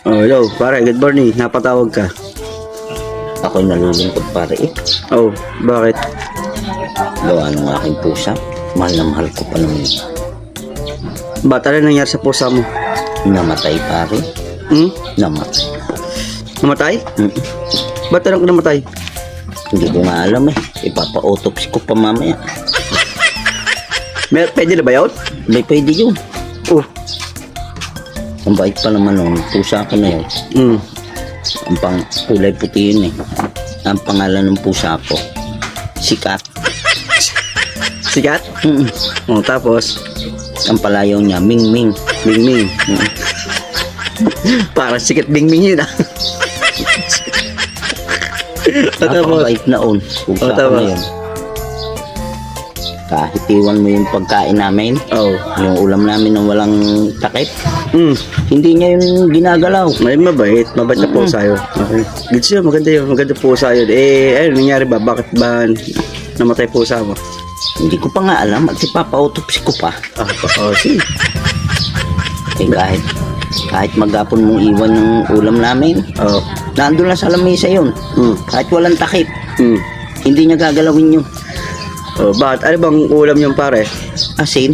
Oh, hello, pare, good morning. Napatawag ka. Ako'y nalulungkot pare eh. Oh, bakit? Gawa ng aking pusa. Mahal na mahal ko pa naman. Ba't ano nangyari sa pusa mo? Namatay pare. Hmm? Namatay. Namatay? Mm. Ba't anong namatay? Hindi ko nga alam eh. Ipapa-autopsy ko pa mamaya. Pwede na ba yun? May pwede yun. Oh. Ang bait pa naman nun. Pusa ko na yun. Hmm. Ang pang kulay puti yun eh. Ang pangalan ng pusa ko, Sikat. Sikat? Mm. Oh, tapos, Ang palayaw niya, Ming Ming. Ming Ming. Mm. Parang sikat Ming Ming yun ah. Tapos, Napakabait na on. Pusa ko tama. na yun. Kahit iwan mo yung pagkain namin, oh. yung ulam namin na walang takip, Hmm. hindi niya yun ginagalaw. May mabait na pusa yun. Okay. Good siya, maganda yun. Maganda pusa yun. Eh, ayun, nangyari ba? Bakit ba namatay pusa mo? Hindi ko pa nga alam at ipapa-autopsy ko pa. Ah, oh, sige. Eh kahit maghapon mong iwan ng ulam namin, Oh. nandun lang sa lamesa yun. Hmm. Kahit walang takip, Hmm. hindi niya gagalawin yun. Oh, bakit? Ano bang ulam yung pare? Asin.